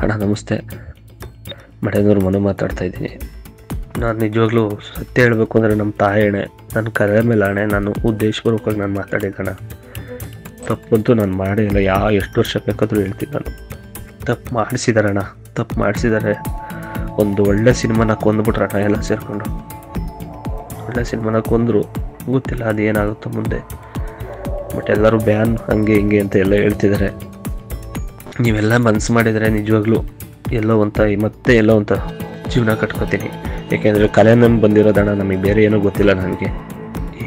ಅಣ್ಣ ನಮಸ್ತೆ, ಮಡೇನೂರು ಮನು ಮಾತಾಡ್ತಾ ಇದ್ದೀನಿ. ನಾನು ನಿಜವಾಗ್ಲೂ ಸತ್ಯ ಹೇಳಬೇಕು ಅಂದರೆ ನಮ್ಮ ತಾಯಿ ಅಣೆ, ನನ್ನ ಕರೆ ಮೇಲೆ ಅಣೆ, ನಾನು ಉದ್ದೇಶಪೂರ್ವಕವಾಗಿ ನಾನು ಮಾತಾಡಿದ್ದಣ್ಣ. ತಪ್ಪಂತೂ ನಾನು ಮಾಡೇ ಇಲ್ಲ. ಎಷ್ಟು ವರ್ಷ ಬೇಕಾದರೂ ಹೇಳ್ತೀನಿ. ನಾನು ತಪ್ಪು ಮಾಡಿಸಿದಾರೆ. ಒಂದು ಒಳ್ಳೆ ಸಿನಿಮಾನ ಕೊಂದುಬಿಟ್ರಣ್ಣ ಎಲ್ಲ ಸೇರಿಕೊಂಡು. ಒಳ್ಳೆ ಸಿನಿಮಾನ ಕೊಂದರು, ಗೊತ್ತಿಲ್ಲ ಅದು ಏನಾಗುತ್ತೋ ಮುಂದೆ. ಬಟ್ ಎಲ್ಲರೂ ಬ್ಯಾನ್ ಹಂಗೆ ಹಿಂಗೆ ಅಂತ ಎಲ್ಲ ಹೇಳ್ತಿದ್ದಾರೆ. ನೀವೆಲ್ಲ ಮನಸ್ಸು ಮಾಡಿದರೆ ನಿಜವಾಗ್ಲೂ ಎಲ್ಲೋ ಅಂತ ಜೀವನ ಕಟ್ಕೋತೀನಿ. ಏಕೆಂದರೆ ಕಲೆ ನಮ್ಗೆ ಬಂದಿರೋದಣ್ಣ, ನಮಗೆ ಬೇರೆ ಏನೂ ಗೊತ್ತಿಲ್ಲ. ನನಗೆ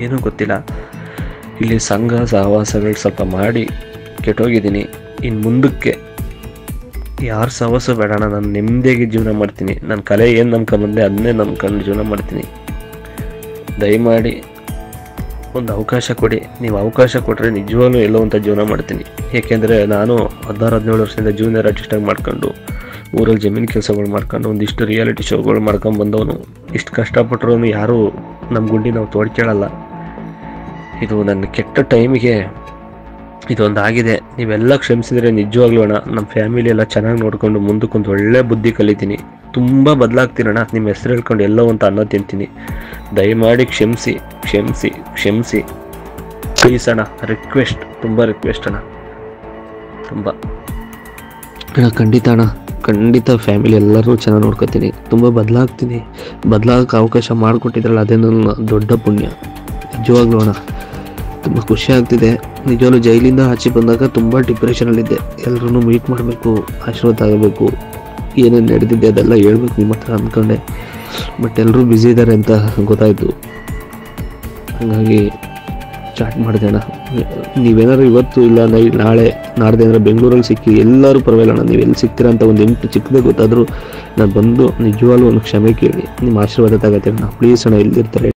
ಏನೂ ಗೊತ್ತಿಲ್ಲ. ಇಲ್ಲಿ ಸಂಘ ಸಹವಾಸಗಳು ಸ್ವಲ್ಪ ಮಾಡಿ ಕೆಟ್ಟೋಗಿದ್ದೀನಿ. ಇನ್ನು ಮುಂದಕ್ಕೆ ಯಾರು ಸಹವಾಸ ಬೇಡಣ್ಣ. ನಾನು ನೆಮ್ಮದಿಯಾಗಿ ಜೀವನ ಮಾಡ್ತೀನಿ. ನನ್ನ ಕಲೆ ಏನು ನಂಬ್ಕೊಂಬಂದೆ ಅದನ್ನೇ ನಂಬ್ಕೊಂಡು ಜೀವನ ಮಾಡ್ತೀನಿ. ದಯಮಾಡಿ ಒಂದು ಅವಕಾಶ ಕೊಡಿ. ನೀವು ಅವಕಾಶ ಕೊಟ್ಟರೆ ನಿಜವಾಗ್ಲೂ ಎಲ್ಲೋ ಅಂತ ಜೀವನ ಮಾಡ್ತೀನಿ. ಏಕೆಂದರೆ ನಾನು 16-17 ವರ್ಷದಿಂದ ಜೂನಿಯರ್ ಆರ್ಟಿಸ್ಟಾಗಿ ಮಾಡ್ಕೊಂಡು ಊರಲ್ಲಿ ಜಮೀನು ಕೆಲಸಗಳು ಮಾಡ್ಕೊಂಡು ಒಂದಿಷ್ಟು ರಿಯಾಲಿಟಿ ಶೋಗಳು ಮಾಡ್ಕೊಂಡು ಬಂದವನು. ಇಷ್ಟು ಕಷ್ಟಪಟ್ಟರು ಯಾರೂ ನಮ್ಮ ಗುಂಡಿ ನಾವು ತೋಡ್ಕೊಳ್ಳಲ್ಲ. ಇದು ನನ್ನ ಕೆಟ್ಟ ಟೈಮಿಗೆ ಇದೊಂದು ಆಗಿದೆ. ನೀವೆಲ್ಲ ಕ್ಷಮಿಸಿದರೆ ನಿಜವಾಗ್ಲೂ ಅಣ್ಣ, ನಮ್ಮ ಫ್ಯಾಮಿಲಿ ಎಲ್ಲ ಚೆನ್ನಾಗಿ ನೋಡ್ಕೊಂಡು ಮುಂದಕ್ಕೊಂದು ಒಳ್ಳೆ ಬುದ್ಧಿ ಕಲಿತೀನಿ. ತುಂಬ ಬದಲಾಗ್ತೀನಣ್ಣ. ನಿಮ್ಮ ಹೆಸರು ಹೇಳ್ಕೊಂಡು ಎಲ್ಲೋ ಅಂತ ಅನ್ನೋ ತಿಂತೀನಿ. ದಯಮಾಡಿ ಕ್ಷಮಿಸಿ ಪ್ಲೀಸ್ ಅಣ್ಣ. ತುಂಬ ರಿಕ್ವೆಸ್ಟ್ ಅಣ್ಣ. ತುಂಬ ಅಣ್ಣ, ಖಂಡಿತ ಫ್ಯಾಮಿಲಿ ಎಲ್ಲರೂ ಚೆನ್ನಾಗಿ ನೋಡ್ಕೊತೀನಿ. ತುಂಬ ಬದಲಾಗಕ್ಕೆ ಅವಕಾಶ ಮಾಡಿಕೊಟ್ಟಿದ್ರಲ್ಲ, ಅದೇ ನನ್ನ ದೊಡ್ಡ ಪುಣ್ಯ. ನಿಜವಾಗ್ಲೂ ಅಣ್ಣ ತುಂಬ ಖುಷಿ ಆಗ್ತಿದೆ. ನಿಜವಾಗ್ಲೂ ಜೈಲಿಂದ ಆಚೆ ಬಂದಾಗ ತುಂಬ ಡಿಪ್ರೆಷನಲ್ಲಿದ್ದೆ. ಎಲ್ಲರೂ ಮೀಟ್ ಮಾಡಬೇಕು, ಆಶೀರ್ವಾದ ಆಗಬೇಕು, ಏನೇನು ನಡೆದಿದೆ ಅದೆಲ್ಲ ಹೇಳ್ಬೇಕು ನಿಮ್ಮ ಹತ್ರ ಅಂದ್ಕೊಂಡೆ. ಬಟ್ ಎಲ್ಲರೂ ಬ್ಯುಸಿ ಇದ್ದಾರೆ ಅಂತ ಗೊತ್ತಾಯಿತು. ಹಾಗಾಗಿ ಚಾಟ್ ಮಾಡಿದೆ ಅಣ್ಣ. ನೀವೇನಾದ್ರು ಇವತ್ತು ಇಲ್ಲ ನಾಳೆ ನಾಡ್ದೆ ಅಂದರೆ ಬೆಂಗಳೂರಲ್ಲಿ ಸಿಕ್ಕಿ ಎಲ್ಲರೂ ಪರವಾಗಿಲ್ಲ ಅಣ್ಣ. ನೀವು ಎಲ್ಲಿ ಸಿಗ್ತೀರಾ ಅಂತ ಒಂದು ಎಂಟು ಚಿಕ್ಕದೇ ಗೊತ್ತಾದರೂ ನಾನು ಬಂದು ನಿಜವಾಗ್ಲೂ ಒಂದು ಕ್ಷಮೆ ಕೇಳಿ ನಿಮ್ಮ ಆಶೀರ್ವಾದ ತಗೋತೀನಿ ಅಣ್ಣ. ಪ್ಲೀಸ್ ಅಣ್ಣ, ಎಲ್ಲಿರ್ತಾರೆ